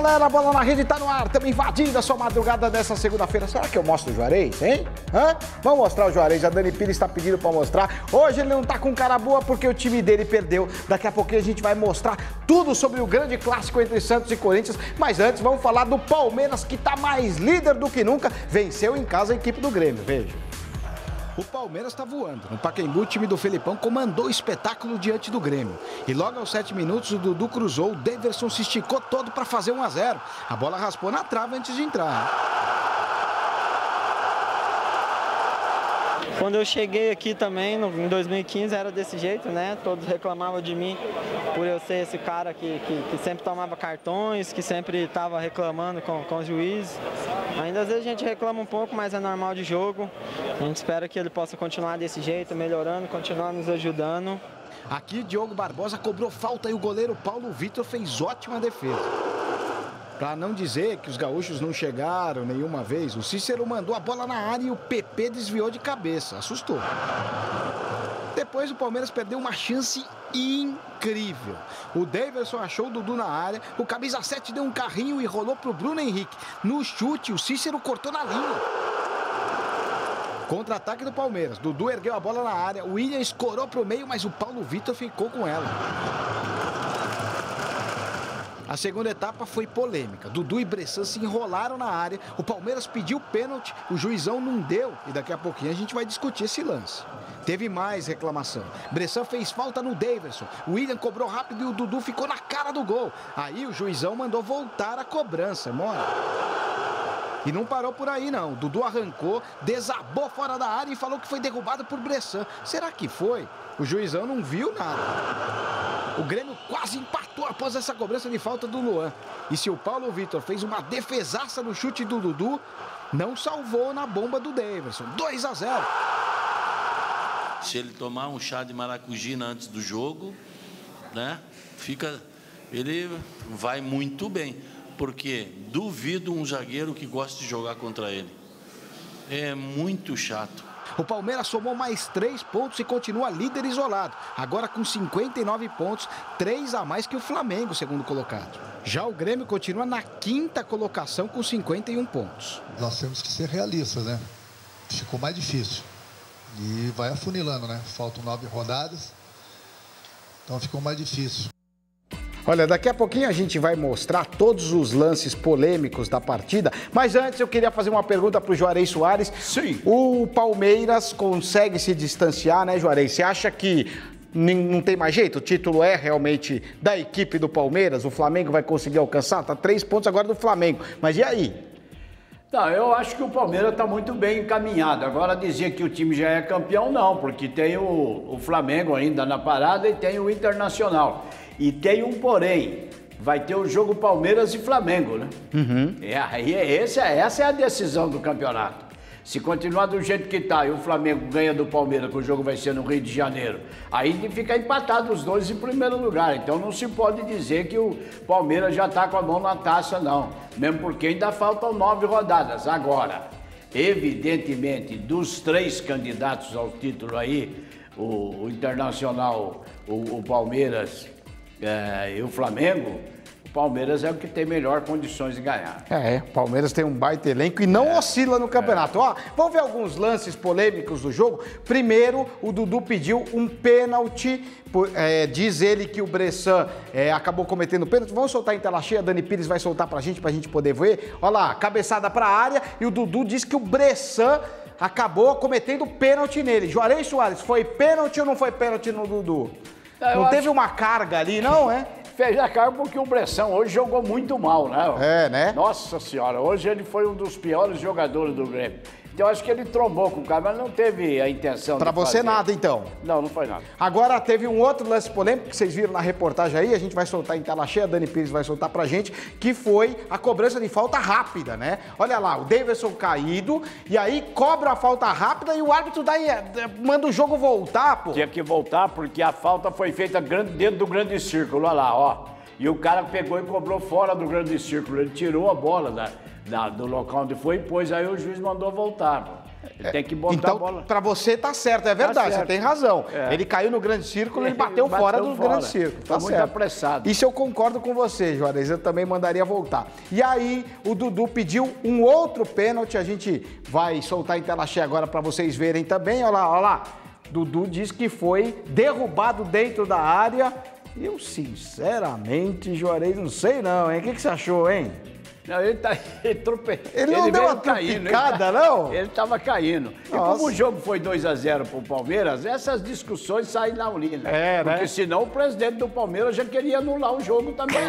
galera, a Bola na Rede tá no ar, estamos invadindo a sua madrugada dessa segunda-feira. Será que eu mostro o Juarez, hein? Vamos mostrar o Juarez, a Dani Pires está pedindo para mostrar. Hoje ele não tá com cara boa porque o time dele perdeu. Daqui a pouquinho a gente vai mostrar tudo sobre o grande clássico entre Santos e Corinthians. Mas antes vamos falar do Palmeiras, que tá mais líder do que nunca. Venceu em casa a equipe do Grêmio, veja. O Palmeiras está voando. No Pacaembu, o time do Felipão comandou o espetáculo diante do Grêmio. E logo aos 7 minutos, o Dudu cruzou, o Daverson se esticou todo para fazer 1-0. A bola raspou na trave antes de entrar. Quando eu cheguei aqui também, em 2015, era desse jeito, né? Todos reclamavam de mim por eu ser esse cara que sempre tomava cartões, que sempre estava reclamando com os juízes. Ainda às vezes a gente reclama um pouco, mas é normal de jogo. A gente espera que ele possa continuar desse jeito, melhorando, continuar nos ajudando. Aqui, Diogo Barbosa cobrou falta e o goleiro Paulo Vitor fez ótima defesa. Para não dizer que os gaúchos não chegaram nenhuma vez, o Cícero mandou a bola na área e o PP desviou de cabeça. Assustou. Depois o Palmeiras perdeu uma chance incrível. O Daverson achou o Dudu na área, o camisa 7 deu um carrinho e rolou para o Bruno Henrique. No chute, o Cícero cortou na linha. Contra-ataque do Palmeiras. Dudu ergueu a bola na área, o William escorou para o meio, mas o Paulo Vitor ficou com ela. A segunda etapa foi polêmica. Dudu e Bressan se enrolaram na área. O Palmeiras pediu pênalti, o juizão não deu. E daqui a pouquinho a gente vai discutir esse lance. Teve mais reclamação. Bressan fez falta no Daverson. O William cobrou rápido e o Dudu ficou na cara do gol. Aí o juizão mandou voltar a cobrança. Mora. E não parou por aí, não. Dudu arrancou, desabou fora da área e falou que foi derrubado por Bressan. Será que foi? O juizão não viu nada. O Grêmio quase empatou após essa cobrança de falta do Luan. E se o Paulo Vitor fez uma defesaça no chute do Dudu, não salvou na bomba do Daverson. 2-0. Se ele tomar um chá de maracujina antes do jogo, né, ele vai muito bem. Porque duvido um zagueiro que goste de jogar contra ele. É muito chato. O Palmeiras somou mais 3 pontos e continua líder isolado. Agora com 59 pontos, 3 a mais que o Flamengo, segundo colocado. Já o Grêmio continua na 5ª colocação com 51 pontos. Nós temos que ser realistas, né? Ficou mais difícil. E vai afunilando, né? Faltam 9 rodadas. Então ficou mais difícil. Olha, daqui a pouquinho a gente vai mostrar todos os lances polêmicos da partida, mas antes eu queria fazer uma pergunta para o Juarez Soares. Sim. O Palmeiras consegue se distanciar, né, Juarez? Você acha que não tem mais jeito? O título é realmente da equipe do Palmeiras? O Flamengo vai conseguir alcançar? Tá 3 pontos agora do Flamengo, mas e aí? Não, eu acho que o Palmeiras está muito bem encaminhado. Agora dizer que o time já é campeão, não, porque tem o Flamengo ainda na parada e tem o Internacional. E tem um porém, vai ter o jogo Palmeiras e Flamengo, né? Uhum. Essa é a decisão do campeonato. Se continuar do jeito que está e o Flamengo ganha do Palmeiras, que o jogo vai ser no Rio de Janeiro, aí fica empatado os dois em primeiro lugar. Então não se pode dizer que o Palmeiras já está com a mão na taça, não. Mesmo porque ainda faltam 9 rodadas. Agora, evidentemente, dos 3 candidatos ao título aí, o Internacional, o Palmeiras e o Flamengo, o Palmeiras é o que tem melhor condições de ganhar. O Palmeiras tem um baita elenco e não oscila no campeonato. Ó, vamos ver alguns lances polêmicos do jogo. Primeiro, o Dudu pediu um pênalti. Diz ele que o Bressan acabou cometendo pênalti. Vamos soltar em tela cheia, a Dani Pires vai soltar pra gente poder ver. Olha lá, cabeçada pra área e o Dudu diz que o Bressan acabou cometendo pênalti nele. Juarez Soares, foi pênalti ou não foi pênalti no Dudu? Não teve uma carga ali, não, é? Fez a carga porque o Bressan hoje jogou muito mal, né? Né? Nossa Senhora, hoje ele foi um dos piores jogadores do Grêmio. Então acho que ele trombou com o cara, mas não teve a intenção de fazer. Pra você nada, então? Não foi nada. Agora teve um outro lance polêmico que vocês viram na reportagem aí, a gente vai soltar em tela cheia, a Dani Pires vai soltar pra gente, que foi a cobrança de falta rápida, né? Olha lá, o Daverson caído, e aí cobra a falta rápida e o árbitro manda o jogo voltar, pô. Tinha que voltar porque a falta foi feita dentro do grande círculo, olha lá, ó. E o cara pegou e cobrou fora do grande círculo, ele tirou a bola do local onde foi e pôs, aí o juiz mandou voltar. Ele tem que botar então, a bola. Para você tá certo, é verdade, certo. você tem razão. É. Ele caiu no grande círculo, ele bateu fora do grande círculo. Tá muito apressado. Isso eu concordo com você, Juarez, eu também mandaria voltar. E aí, o Dudu pediu um outro pênalti, a gente vai soltar em tela cheia agora para vocês verem também, olha lá. Dudu diz que foi derrubado dentro da área. Eu, sinceramente, Juarez, não sei não, hein? O que você achou, hein? Não, ele tropeçou. Ele não deu uma tropicada, não? Ele estava caindo. Nossa. E como o jogo foi 2-0 para o Palmeiras, essas discussões saem na urina. É, né? Porque senão o presidente do Palmeiras já queria anular o jogo também.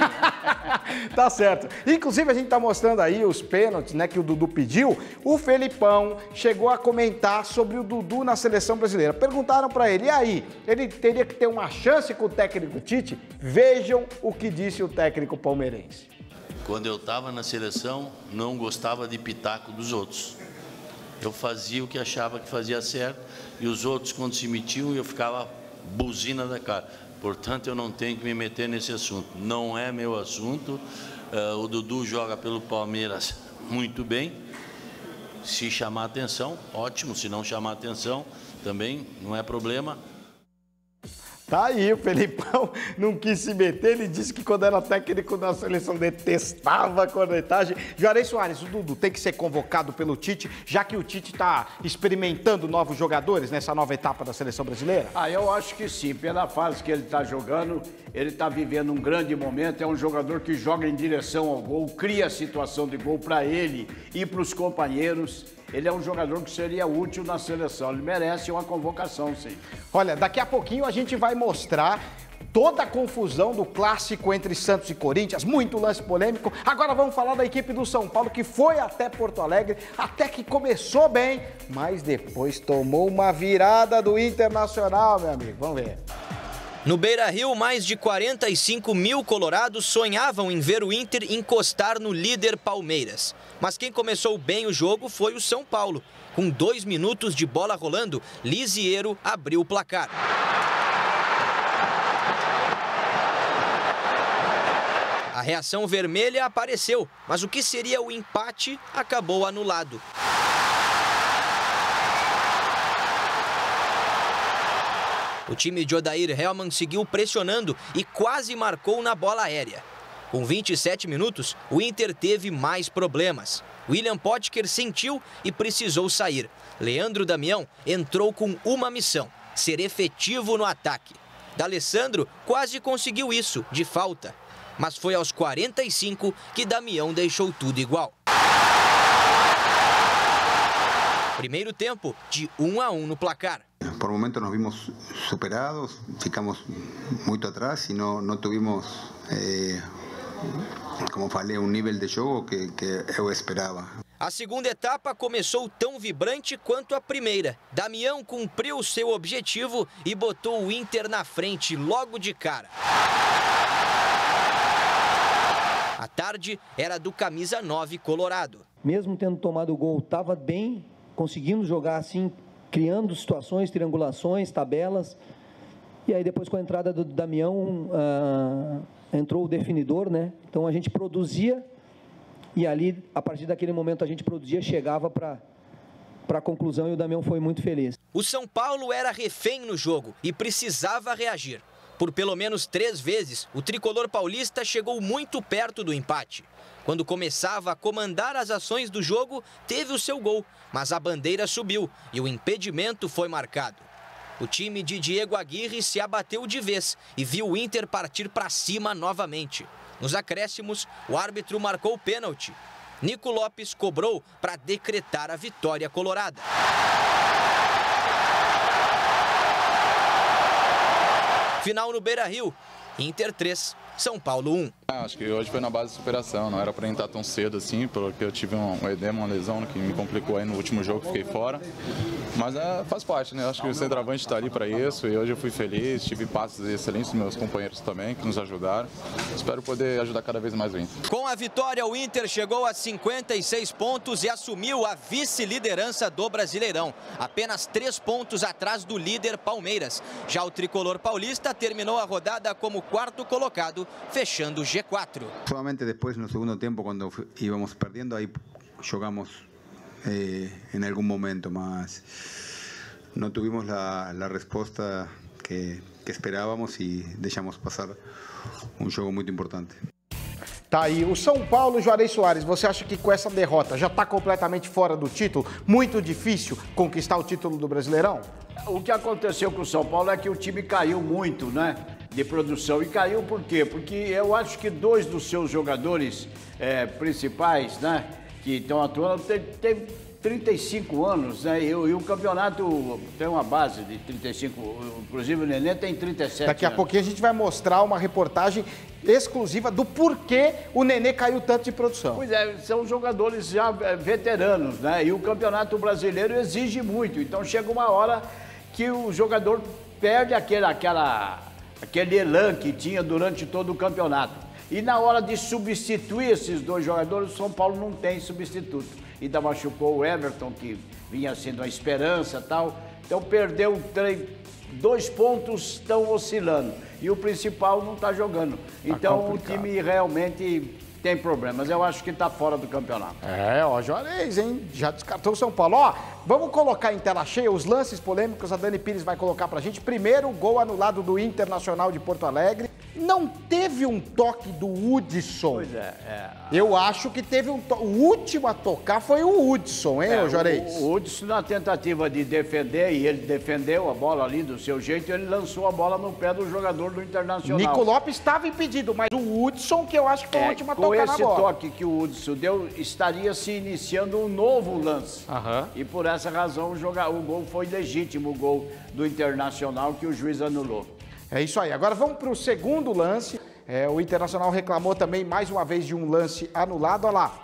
Tá certo. Inclusive, a gente tá mostrando aí os pênaltis, né, que o Dudu pediu. O Felipão chegou a comentar sobre o Dudu na seleção brasileira. Perguntaram para ele, e aí, ele teria que ter uma chance com o técnico Tite? Vejam o que disse o técnico palmeirense. Quando eu estava na seleção, não gostava de pitaco dos outros. Eu fazia o que achava que fazia certo e os outros, quando se metiam, eu ficava buzina da cara. Portanto, eu não tenho que me meter nesse assunto. Não é meu assunto. O Dudu joga pelo Palmeiras muito bem. Se chamar atenção, ótimo. Se não chamar atenção, também não é problema. Tá aí, o Felipão não quis se meter, ele disse que quando era técnico da seleção detestava a cornetagem. Juarez Soares, o Dudu tem que ser convocado pelo Tite, já que o Tite está experimentando novos jogadores nessa nova etapa da seleção brasileira? Eu acho que sim, pela fase que ele está jogando, ele está vivendo um grande momento, é um jogador que joga em direção ao gol, cria a situação de gol para ele e para os companheiros. Ele é um jogador que seria útil na seleção, ele merece uma convocação, sim. Olha, daqui a pouquinho a gente vai mostrar toda a confusão do clássico entre Santos e Corinthians, muito lance polêmico. Agora vamos falar da equipe do São Paulo, que foi até Porto Alegre, até que começou bem, mas depois tomou uma virada do Internacional, meu amigo. Vamos ver. No Beira-Rio, mais de 45 mil colorados sonhavam em ver o Inter encostar no líder Palmeiras. Mas quem começou bem o jogo foi o São Paulo. Com 2 minutos de bola rolando, Lisieiro abriu o placar. A reação vermelha apareceu, mas o que seria o empate acabou anulado. O time de Odair Hellmann seguiu pressionando e quase marcou na bola aérea. Com 27 minutos, o Inter teve mais problemas. William Potker sentiu e precisou sair. Leandro Damião entrou com uma missão: ser efetivo no ataque. D'Alessandro quase conseguiu isso, de falta. Mas foi aos 45 que Damião deixou tudo igual. Primeiro tempo de 1-1 no placar. Por momentos nos vimos superados, ficamos muito atrás e não tuvimos, como falei, nível de jogo que eu esperava. A segunda etapa começou tão vibrante quanto a primeira. Damião cumpriu seu objetivo e botou o Inter na frente logo de cara. A tarde era do camisa 9 colorado. Mesmo tendo tomado o gol, estava bem, conseguindo jogar assim, criando situações, triangulações, tabelas. E aí depois com a entrada do Damião, entrou o definidor, né? Então a gente produzia e ali, a partir daquele momento a gente produzia, chegava para a conclusão e o Damião foi muito feliz. O São Paulo era refém no jogo e precisava reagir. Por pelo menos 3 vezes, o tricolor paulista chegou muito perto do empate. Quando começava a comandar as ações do jogo, teve o seu gol, mas a bandeira subiu e o impedimento foi marcado. O time de Diego Aguirre se abateu de vez e viu o Inter partir para cima novamente. Nos acréscimos, o árbitro marcou o pênalti. Nico Lopes cobrou para decretar a vitória colorada. Final no Beira-Rio, Inter 3, São Paulo 1. Acho que hoje foi na base de superação, não era para entrar tão cedo assim, porque eu tive um edema, uma lesão que me complicou aí no último jogo, fiquei fora. Mas faz parte, né? Acho que o centroavante está ali para isso e hoje eu fui feliz, tive passes excelentes dos meus companheiros também, que nos ajudaram. Espero poder ajudar cada vez mais o Inter. Com a vitória, o Inter chegou a 56 pontos e assumiu a vice-liderança do Brasileirão, apenas 3 pontos atrás do líder Palmeiras. Já o tricolor paulista terminou a rodada como 4º colocado, fechando o G4. Solamente depois, no segundo tempo, quando íbamos perdendo, aí jogamos en algún momento, mas no tuvimos la respuesta que esperábamos y dejamos pasar um jogo muito importante. Tá aí, o São Paulo, Juarez Soares, você acha que com essa derrota já está completamente fora do título? Muito difícil conquistar o título do Brasileirão? O que aconteceu com o São Paulo é que o time caiu muito, né, de produção. E caiu por quê? Porque eu acho que dois dos seus jogadores principais, né, que estão atuando, tem 35 anos, né, e o campeonato tem uma base de 35, inclusive o Nenê tem 37 Daqui a anos. pouquinho a gente vai mostrar uma reportagem exclusiva do porquê o Nenê caiu tanto de produção. Pois é, são jogadores já veteranos, né, e o campeonato brasileiro exige muito, então chega uma hora que o jogador perde aquele elan que tinha durante todo o campeonato. E na hora de substituir esses dois jogadores, o São Paulo não tem substituto. Ainda machucou o Everton, que vinha sendo a esperança e tal. Então perdeu 2 pontos, estão oscilando. E o principal não está jogando. Então o time realmente tem problemas. Eu acho que está fora do campeonato. Juarez, hein? Já descartou o São Paulo. Ó, vamos colocar em tela cheia os lances polêmicos. A Dani Pires vai colocar pra gente. Primeiro, o gol anulado do Internacional de Porto Alegre. Não teve um toque do Hudson. Pois é. Eu acho que teve um toque. O último a tocar foi o Hudson, hein, Juarez? O Hudson, na tentativa de defender, e ele defendeu a bola ali do seu jeito, ele lançou a bola no pé do jogador do Internacional. Nico Lopes estava impedido, mas o Hudson, que eu acho que foi o último a tocar na bola. Com esse toque que o Hudson deu, estaria se iniciando um novo lance. E por essa razão o gol foi legítimo, o gol do Internacional que o juiz anulou. É isso aí. Agora vamos para o segundo lance. O Internacional reclamou também mais uma vez de um lance anulado. Olha lá,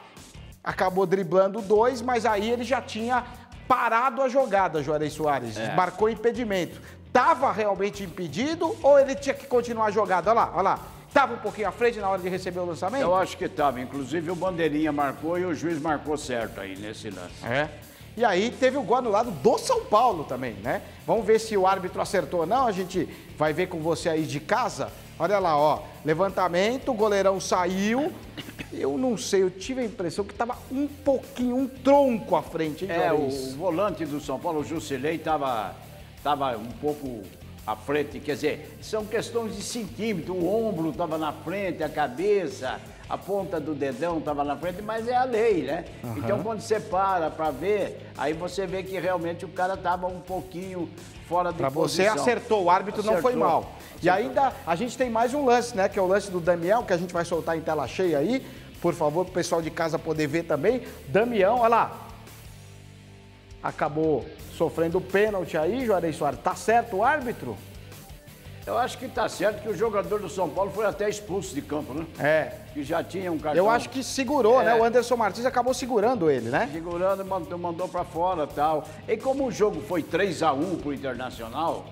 acabou driblando 2, mas aí ele já tinha parado a jogada, Juarez Soares. Marcou impedimento. Estava realmente impedido ou ele tinha que continuar a jogada? Olha lá. Estava um pouquinho à frente na hora de receber o lançamento? Eu acho que estava. Inclusive o Bandeirinha marcou e o juiz marcou certo aí nesse lance. E aí teve o gol anulado do São Paulo também, né? Vamos ver se o árbitro acertou ou não. A gente vai ver com você aí de casa. Olha lá, ó. Levantamento, o goleirão saiu. Eu não sei, eu tive a impressão que estava um tronco à frente, hein, Juarez? O volante do São Paulo, o Jusilei, estava um pouco à frente. Quer dizer, são questões de centímetro. O ombro estava na frente, a cabeça, a ponta do dedão estava na frente, mas é a lei, né? Então, quando você para ver, aí você vê que realmente o cara estava um pouquinho fora de posição. Você acertou, o árbitro não foi mal. E ainda a gente tem mais um lance, né? Que é o lance do Damião, que a gente vai soltar em tela cheia aí. Por favor, para o pessoal de casa poder ver também. Damião, olha lá. Acabou sofrendo pênalti aí, Juarez Soares. Tá certo o árbitro? Eu acho que tá certo que o jogador do São Paulo foi até expulso de campo, né? Que já tinha um cartão. Eu acho que segurou, né? O Anderson Martins acabou segurando ele, né? Segurando, mandou pra fora e tal. E como o jogo foi 3-1 pro Internacional,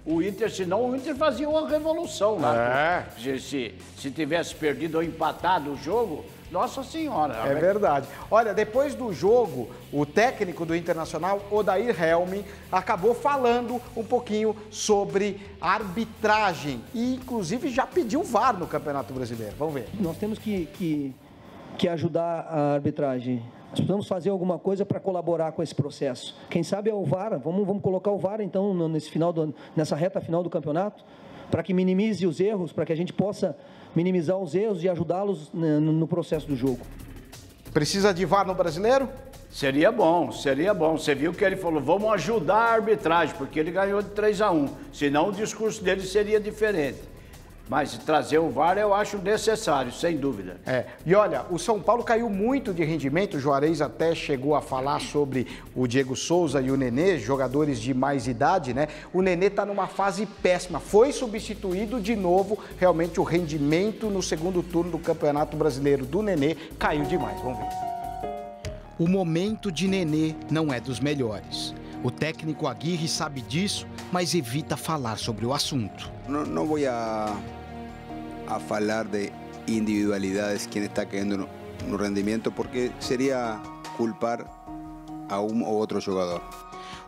o Inter, senão o Inter fazia uma revolução lá. Se tivesse perdido ou empatado o jogo, nossa senhora. É verdade. Olha, depois do jogo, o técnico do Internacional, Odair Helmi, acabou falando um pouquinho sobre arbitragem e, inclusive, já pediu VAR no Campeonato Brasileiro. Vamos ver. Nós temos que ajudar a arbitragem. Nós precisamos fazer alguma coisa para colaborar com esse processo. Quem sabe é o VAR. Vamos colocar o VAR, então, nessa reta final do campeonato, para que minimize os erros, para que a gente possa minimizar os erros e ajudá-los no processo do jogo. Precisa de VAR no Brasileiro? Seria bom, seria bom. Você viu que ele falou, vamos ajudar a arbitragem, porque ele ganhou de 3-1. Senão o discurso dele seria diferente. Mas trazer o VAR eu acho necessário, sem dúvida. E olha, o São Paulo caiu muito de rendimento, o Juarez até chegou a falar sobre o Diego Souza e o Nenê, jogadores de mais idade, né? O Nenê está numa fase péssima, foi substituído de novo, realmente o rendimento no segundo turno do Campeonato Brasileiro do Nenê caiu demais, vamos ver. O momento de Nenê não é dos melhores. O técnico Aguirre sabe disso, mas evita falar sobre o assunto. Não vou a falar de individualidades quem está caindo no rendimento, porque seria culpar a um ou outro jogador.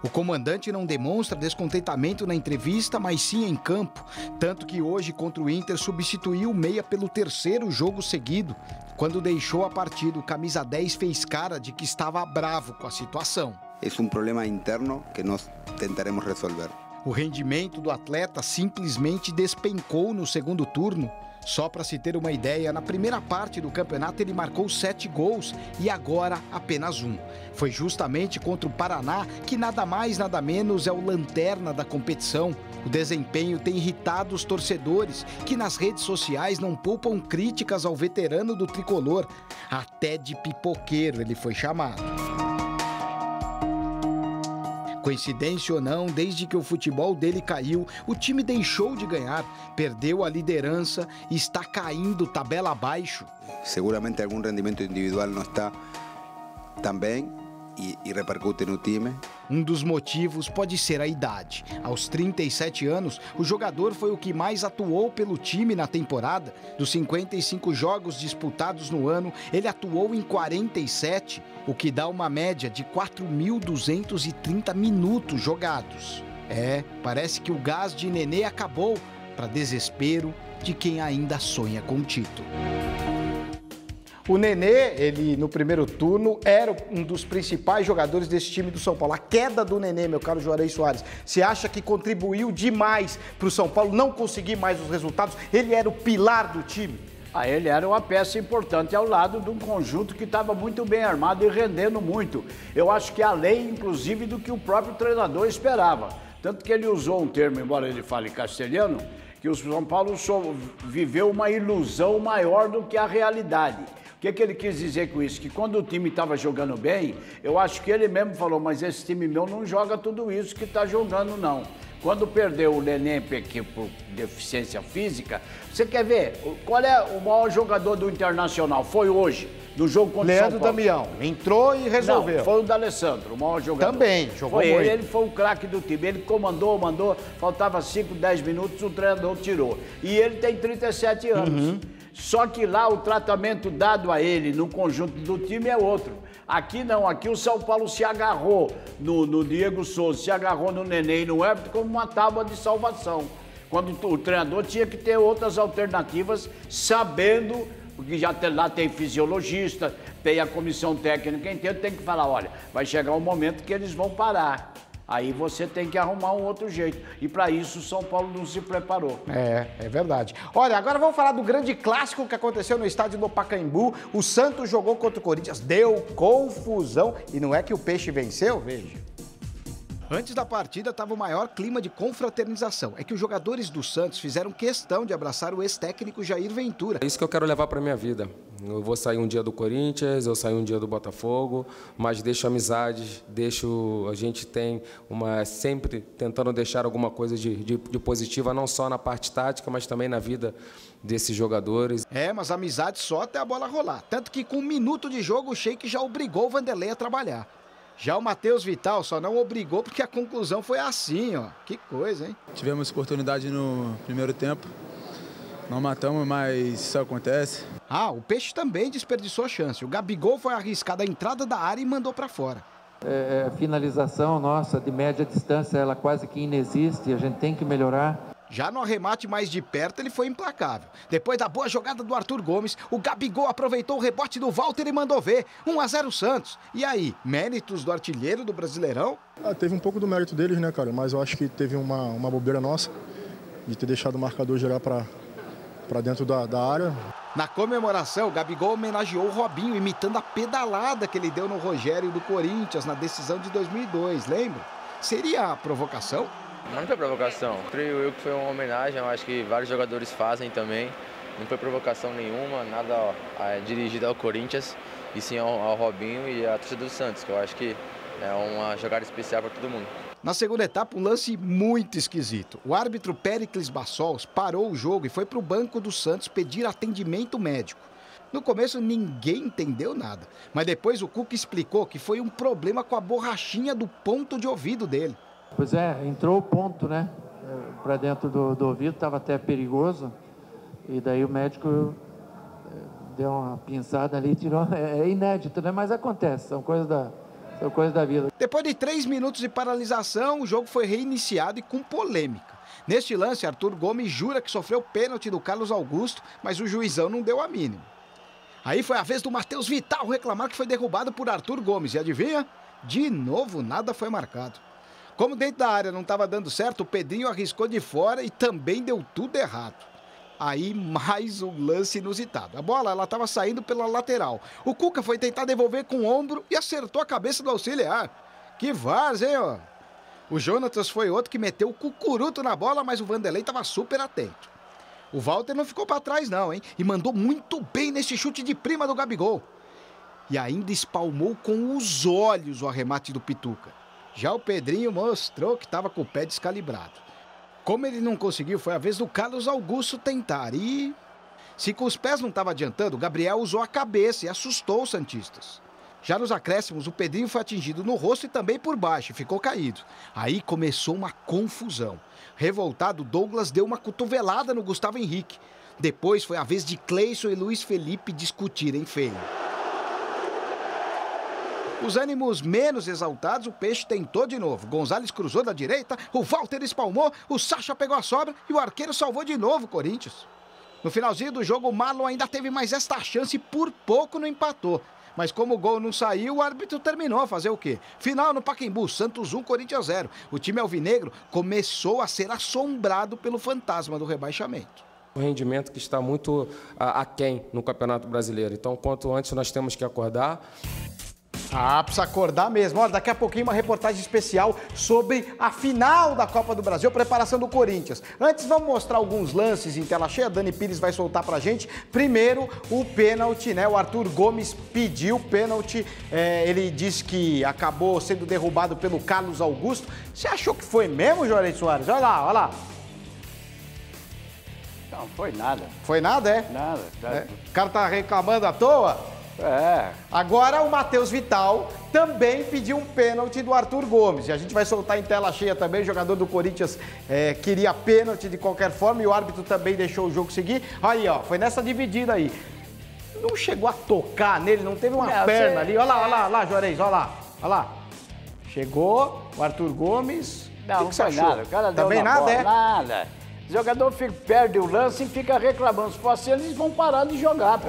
O comandante não demonstra descontentamento na entrevista, mas sim em campo. Tanto que hoje, contra o Inter, substituiu o meia pelo terceiro jogo seguido. Quando deixou a partida, o camisa 10 fez cara de que estava bravo com a situação. É um problema interno que nós tentaremos resolver. O rendimento do atleta simplesmente despencou no segundo turno. Só para se ter uma ideia, na primeira parte do campeonato ele marcou 7 gols e agora apenas 1. Foi justamente contra o Paraná, que nada mais nada menos é o lanterna da competição. O desempenho tem irritado os torcedores, que nas redes sociais não poupam críticas ao veterano do tricolor. Até de pipoqueiro ele foi chamado. Coincidência ou não, desde que o futebol dele caiu, o time deixou de ganhar, perdeu a liderança e está caindo tabela abaixo. Seguramente algum rendimento individual não está tão bem e repercute no time. Um dos motivos pode ser a idade. Aos 37 anos, o jogador foi o que mais atuou pelo time na temporada. Dos 55 jogos disputados no ano, ele atuou em 47, o que dá uma média de 4.230 minutos jogados. Parece que o gás de Nenê acabou, para desespero de quem ainda sonha com o título. O Nenê, ele no primeiro turno era um dos principais jogadores desse time do São Paulo. A queda do Nenê, meu caro Juarez Soares, você acha que contribuiu demais para o São Paulo não conseguir mais os resultados? Ele era o pilar do time? Ele era uma peça importante ao lado de um conjunto que estava muito bem armado e rendendo muito. Eu acho que além, inclusive, do que o próprio treinador esperava. Tanto que ele usou um termo, embora ele fale castelhano, que o São Paulo viveu uma ilusão maior do que a realidade. O que ele quis dizer com isso? Que quando o time estava jogando bem, eu acho que ele mesmo falou, mas esse time meu não joga tudo isso que está jogando, não. Quando perdeu o Nenê por deficiência física, você quer ver qual é o maior jogador do Internacional? Foi hoje, no jogo contra o São Paulo. Leandro Damião, entrou e resolveu. Não, foi o D'Alessandro, o maior jogador. Também, jogou muito. Ele foi o craque do time, ele mandou, faltava 5, 10 minutos, o treinador tirou. E ele tem 37 anos. Só que lá o tratamento dado a ele no conjunto do time é outro. Aqui não, aqui o São Paulo se agarrou no Diego Souza, se agarrou no Nenê e no Everton como uma tábua de salvação. Quando o treinador tinha que ter outras alternativas, sabendo, porque lá tem fisiologista, tem a comissão técnica inteira, tem que falar, olha, vai chegar um momento que eles vão parar. Aí você tem que arrumar um outro jeito. E para isso o São Paulo não se preparou. É verdade. Olha, agora vamos falar do grande clássico que aconteceu no estádio do Pacaembu. O Santos jogou contra o Corinthians, deu confusão. E não é que o Peixe venceu, veja. Antes da partida estava o maior clima de confraternização. É que os jogadores do Santos fizeram questão de abraçar o ex-técnico Jair Ventura. É isso que eu quero levar para a minha vida. Eu vou sair um dia do Corinthians, eu saio um dia do Botafogo, mas deixo amizades, a gente tem sempre tentando deixar alguma coisa de positiva, não só na parte tática, mas também na vida desses jogadores. Mas amizade só até a bola rolar. Tanto que com 1 minuto de jogo o Sheik já obrigou o Vanderlei a trabalhar. Já o Matheus Vital só não obrigou porque a conclusão foi assim, ó. Que coisa, hein? Tivemos oportunidade no primeiro tempo. Não matamos, mas isso acontece. O Peixe também desperdiçou a chance. O Gabigol foi arriscado a entrada da área e mandou para fora. Finalização nossa de média distância, ela quase que inexiste. A gente tem que melhorar. Já no arremate mais de perto, ele foi implacável. Depois da boa jogada do Arthur Gomes, o Gabigol aproveitou o rebote do Walter e mandou ver. 1-0 Santos. E aí, méritos do artilheiro do Brasileirão? Teve um pouco do mérito deles, né, cara? Mas eu acho que teve uma bobeira nossa de ter deixado o marcador girar para dentro da área. Na comemoração, o Gabigol homenageou o Robinho, imitando a pedalada que ele deu no Rogério do Corinthians na decisão de 2002, lembra? Seria a provocação? Não foi provocação. Creio eu que foi uma homenagem, eu acho que vários jogadores fazem também. Não foi provocação nenhuma, nada dirigido ao Corinthians, e sim ao Robinho e à torcida do Santos, que eu acho que é uma jogada especial para todo mundo. Na segunda etapa, um lance muito esquisito. O árbitro Péricles Bassols parou o jogo e foi para o banco do Santos pedir atendimento médico. No começo, ninguém entendeu nada, mas depois o Cuca explicou que foi um problema com a borrachinha do ponto de ouvido dele. Pois entrou o ponto, né, para dentro do ouvido, estava até perigoso, e daí o médico deu uma pinçada ali e tirou. É inédito, né, mas acontece, são coisas Foi coisa da vida. Depois de 3 minutos de paralisação, o jogo foi reiniciado e com polêmica. Neste lance, Arthur Gomes jura que sofreu pênalti do Carlos Augusto, mas o juizão não deu a mínima. Aí foi a vez do Matheus Vital reclamar que foi derrubado por Arthur Gomes. E adivinha? De novo, nada foi marcado. Como dentro da área não estava dando certo, o Pedrinho arriscou de fora e também deu tudo errado. Aí mais um lance inusitado. A bola estava saindo pela lateral. O Cuca foi tentar devolver com o ombro e acertou a cabeça do auxiliar. Que várzea, hein, ó? O Jonatas foi outro que meteu o cucuruto na bola, mas o Vanderlei estava super atento. O Walter não ficou para trás não, hein? E mandou muito bem nesse chute de prima do Gabigol. E ainda espalmou com os olhos o arremate do Pituca. Já o Pedrinho mostrou que estava com o pé descalibrado. Como ele não conseguiu, foi a vez do Carlos Augusto tentar e... Se com os pés não estava adiantando, o Gabriel usou a cabeça e assustou os santistas. Já nos acréscimos, o Pedrinho foi atingido no rosto e também por baixo, e ficou caído. Aí começou uma confusão. Revoltado, Douglas deu uma cotovelada no Gustavo Henrique. Depois foi a vez de Cleison e Luiz Felipe discutirem feio. Os ânimos menos exaltados, o Peixe tentou de novo. Gonzalez cruzou da direita, o Walter espalmou, o Sacha pegou a sobra e o arqueiro salvou de novo o Corinthians. No finalzinho do jogo, o Marlon ainda teve mais esta chance e por pouco não empatou. Mas como o gol não saiu, o árbitro terminou a fazer o quê? Final no Pacaembu, Santos 1, Corinthians 0. O time alvinegro começou a ser assombrado pelo fantasma do rebaixamento. O rendimento que está muito aquém no Campeonato Brasileiro. Então, quanto antes nós temos que acordar. Precisa acordar mesmo. Olha, daqui a pouquinho uma reportagem especial sobre a final da Copa do Brasil, preparação do Corinthians. Antes, vamos mostrar alguns lances em tela cheia. A Dani Pires vai soltar pra gente. Primeiro, o pênalti, né? O Arthur Gomes pediu pênalti. Ele disse que acabou sendo derrubado pelo Carlos Augusto. Você achou que foi mesmo, Juarez Soares? Olha lá, olha lá. Não, foi nada. Foi nada, é? Nada. O cara tá reclamando à toa? Agora o Matheus Vital também pediu um pênalti do Arthur Gomes. E a gente vai soltar em tela cheia também. O jogador do Corinthians queria pênalti de qualquer forma e o árbitro também deixou o jogo seguir. Aí, ó, foi nessa dividida aí. Não chegou a tocar nele, não teve uma perna ali. Olha lá, Juarez, olha lá. Chegou o Arthur Gomes. Não, não foi nada. O cara deu também nada, bola, nada. O jogador perde o lance e fica reclamando. Se fosse eles vão parar de jogar, pô.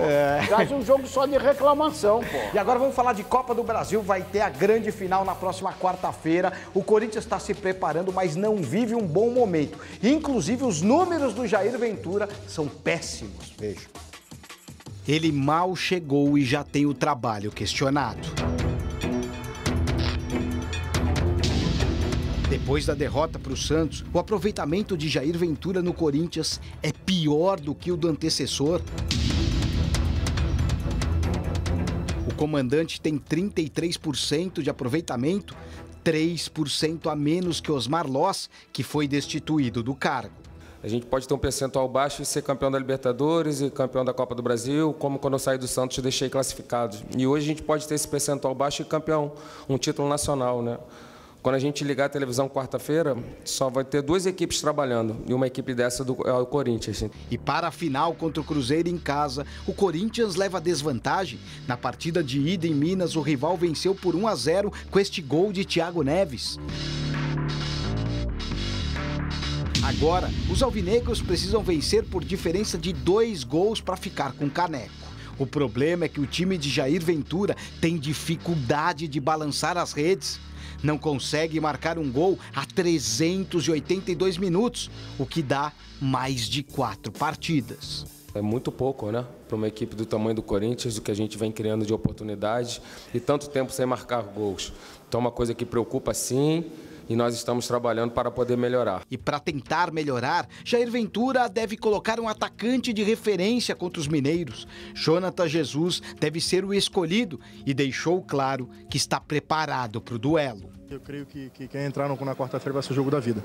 Faz um jogo só de reclamação, pô. E agora vamos falar de Copa do Brasil. Vai ter a grande final na próxima quarta-feira. O Corinthians está se preparando, mas não vive um bom momento. Inclusive, os números do Jair Ventura são péssimos. Veja. Ele mal chegou e já tem o trabalho questionado. Depois da derrota para o Santos, o aproveitamento de Jair Ventura no Corinthians é pior do que o do antecessor. O comandante tem 33% de aproveitamento, 3% a menos que Osmar Loss, que foi destituído do cargo. A gente pode ter um percentual baixo e ser campeão da Libertadores e campeão da Copa do Brasil, como quando eu saí do Santos deixei classificado. E hoje a gente pode ter esse percentual baixo e campeão, um título nacional, né? Quando a gente ligar a televisão quarta-feira, só vai ter 2 equipes trabalhando, e uma equipe dessa é o Corinthians. E para a final contra o Cruzeiro em casa, o Corinthians leva desvantagem. Na partida de ida em Minas, o rival venceu por 1-0 com este gol de Thiago Neves. Agora, os alvinegros precisam vencer por diferença de 2 gols para ficar com o caneco. O problema é que o time de Jair Ventura tem dificuldade de balançar as redes. Não consegue marcar um gol a 382 minutos, o que dá mais de 4 partidas. É muito pouco, né? Para uma equipe do tamanho do Corinthians, o que a gente vem criando de oportunidades e tanto tempo sem marcar gols. Então é uma coisa que preocupa sim e nós estamos trabalhando para poder melhorar. E para tentar melhorar, Jair Ventura deve colocar um atacante de referência contra os mineiros. Jonathan Jesus deve ser o escolhido e deixou claro que está preparado para o duelo. Eu creio que quem entrar na quarta-feira vai ser o jogo da vida.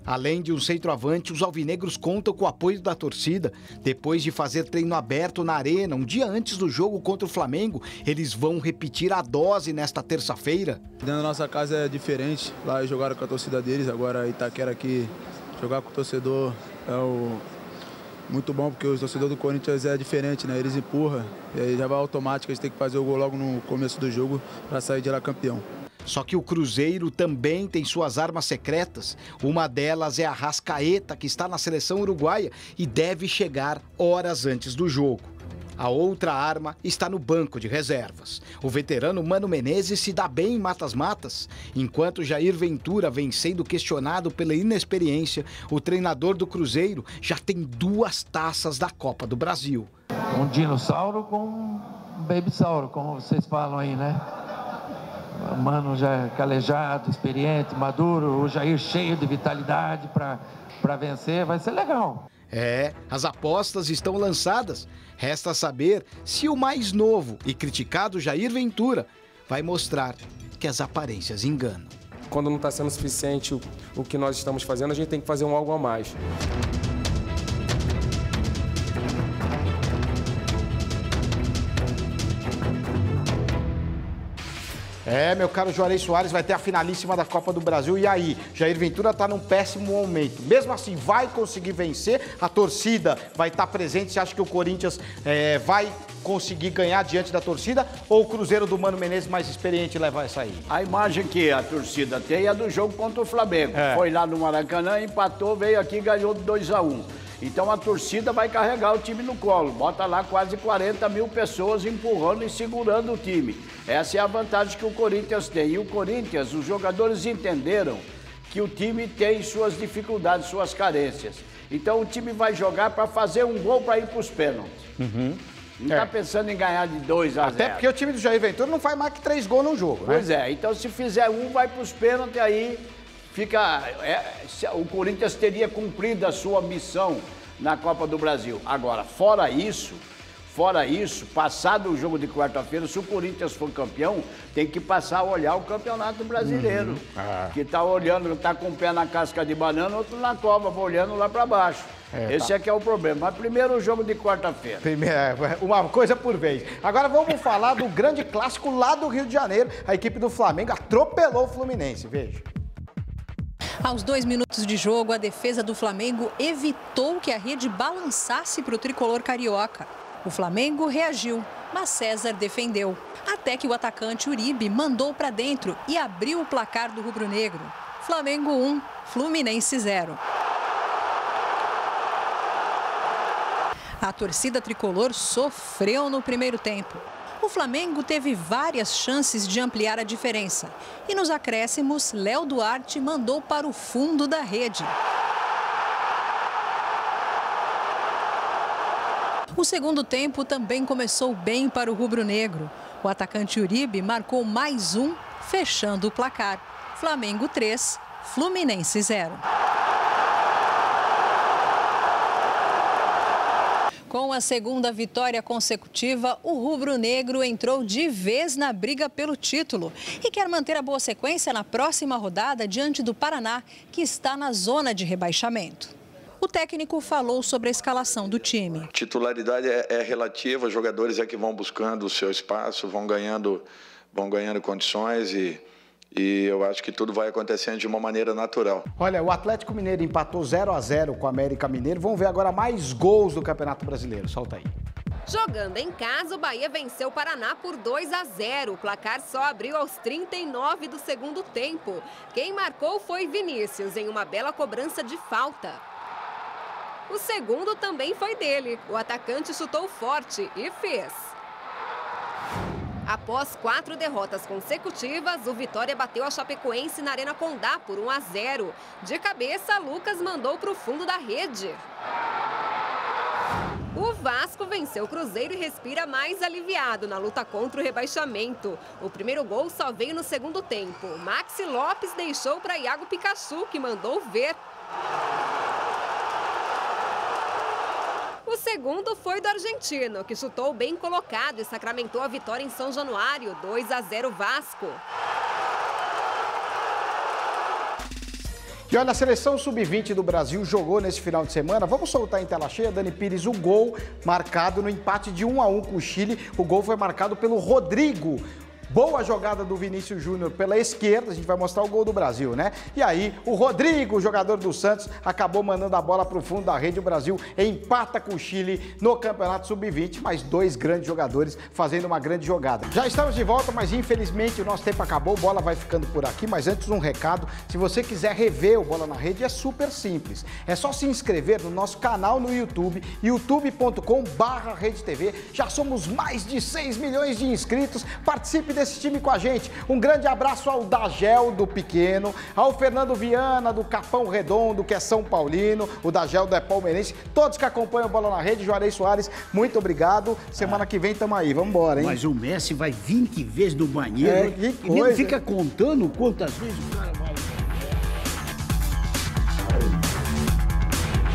Além de um centroavante, os alvinegros contam com o apoio da torcida. Depois de fazer treino aberto na arena, um dia antes do jogo contra o Flamengo, eles vão repetir a dose nesta terça-feira. Dentro da nossa casa é diferente. Lá eles jogaram com a torcida deles, agora Itaquera aqui, jogar com o torcedor muito bom, porque o torcedor do Corinthians é diferente, né? Eles empurram, e aí já vai automático, eles têm que fazer o gol logo no começo do jogo para sair de lá campeão. Só que o Cruzeiro também tem suas armas secretas. Uma delas é a Arrascaeta, que está na seleção uruguaia e deve chegar horas antes do jogo. A outra arma está no banco de reservas. O veterano Mano Menezes se dá bem em matas-matas. Enquanto Jair Ventura vem sendo questionado pela inexperiência, o treinador do Cruzeiro já tem 2 taças da Copa do Brasil. Um dinossauro com um babysauro, como vocês falam aí, né? Mano já calejado, experiente, maduro, o Jair cheio de vitalidade para vencer, vai ser legal. As apostas estão lançadas. Resta saber se o mais novo e criticado Jair Ventura vai mostrar que as aparências enganam. Quando não está sendo suficiente o que nós estamos fazendo, a gente tem que fazer algo a mais. Meu caro Juarez Soares, vai ter a finalíssima da Copa do Brasil. E aí? Jair Ventura está num péssimo momento. Mesmo assim, vai conseguir vencer? A torcida vai estar presente? Você acha que o Corinthians vai conseguir ganhar diante da torcida? Ou o Cruzeiro do Mano Menezes mais experiente leva essa aí? A imagem que a torcida tem é do jogo contra o Flamengo. Foi lá no Maracanã, empatou, veio aqui e ganhou 2-1. Então a torcida vai carregar o time no colo. Bota lá quase 40 mil pessoas empurrando e segurando o time. Essa é a vantagem que o Corinthians tem. E o Corinthians, os jogadores entenderam que o time tem suas dificuldades, suas carências. Então o time vai jogar para fazer um gol para ir para os pênaltis. Não está pensando em ganhar de 2-0. Até porque o time do Jair Ventura não faz mais que 3 gols no jogo, né? Pois é, então se fizer um, vai para os pênaltis, aí fica... o Corinthians teria cumprido a sua missão na Copa do Brasil. Agora, fora isso, passado o jogo de quarta-feira, se o Corinthians for campeão, tem que passar a olhar o Campeonato Brasileiro. Que está olhando, está com o pé na casca de banana, outro na cova, olhando lá para baixo. Esse é que é o problema. Mas primeiro o jogo de quarta-feira. Uma coisa por vez. Agora vamos falar do grande clássico lá do Rio de Janeiro. A equipe do Flamengo atropelou o Fluminense, veja. Aos 2 minutos de jogo, a defesa do Flamengo evitou que a rede balançasse para o tricolor carioca. O Flamengo reagiu, mas César defendeu. Até que o atacante Uribe mandou para dentro e abriu o placar do rubro-negro. Flamengo 1, Fluminense 0. A torcida tricolor sofreu no primeiro tempo. O Flamengo teve várias chances de ampliar a diferença. E nos acréscimos, Léo Duarte mandou para o fundo da rede. O segundo tempo também começou bem para o rubro-negro. O atacante Uribe marcou mais um, fechando o placar. Flamengo 3, Fluminense 0. Com a segunda vitória consecutiva, o rubro-negro entrou de vez na briga pelo título e quer manter a boa sequência na próxima rodada diante do Paraná, que está na zona de rebaixamento. O técnico falou sobre a escalação do time. Titularidade é relativa, os jogadores é que vão buscando o seu espaço, vão ganhando condições e eu acho que tudo vai acontecendo de uma maneira natural. Olha, o Atlético Mineiro empatou 0-0 com o América Mineiro. Vamos ver agora mais gols do Campeonato Brasileiro. Solta aí. Jogando em casa, o Bahia venceu o Paraná por 2-0. O placar só abriu aos 39 do segundo tempo. Quem marcou foi Vinícius, em uma bela cobrança de falta. O segundo também foi dele. O atacante chutou forte e fez. Após 4 derrotas consecutivas, o Vitória bateu a Chapecoense na Arena Condá por 1-0. De cabeça, Lucas mandou para o fundo da rede. O Vasco venceu o Cruzeiro e respira mais aliviado na luta contra o rebaixamento. O primeiro gol só veio no segundo tempo. Maxi Lopes deixou para Iago Pikachu, que mandou ver. O segundo foi do argentino, que chutou bem colocado e sacramentou a vitória em São Januário, 2-0 Vasco. E olha, a seleção sub-20 do Brasil jogou nesse final de semana. Vamos soltar em tela cheia, Dani Pires, o gol marcado no empate de 1-1 com o Chile. O gol foi marcado pelo Rodrigo, Boa jogada do Vinícius Júnior pela esquerda, a gente vai mostrar o gol do Brasil, né? E aí, o Rodrigo, jogador do Santos, acabou mandando a bola para o fundo da rede. O Brasil empata com o Chile no Campeonato Sub-20, mas 2 grandes jogadores fazendo uma grande jogada. Já estamos de volta, mas infelizmente o nosso tempo acabou, bola vai ficando por aqui, mas antes um recado, se você quiser rever o Bola na Rede, é super simples. É só se inscrever no nosso canal no YouTube, youtube.com/RedeTV. Já somos mais de 6 milhões de inscritos. Participe desse time com a gente. Um grande abraço ao Dagel do Pequeno, ao Fernando Viana do Capão Redondo, que é São Paulino, o Dagel é palmeirense, todos que acompanham o Bola na Rede. Juarez Soares, muito obrigado. Semana que vem tamo aí, vamos embora, hein? Mas o Messi vai 20 vezes no banheiro. Que e nem fica contando quantas vezes o cara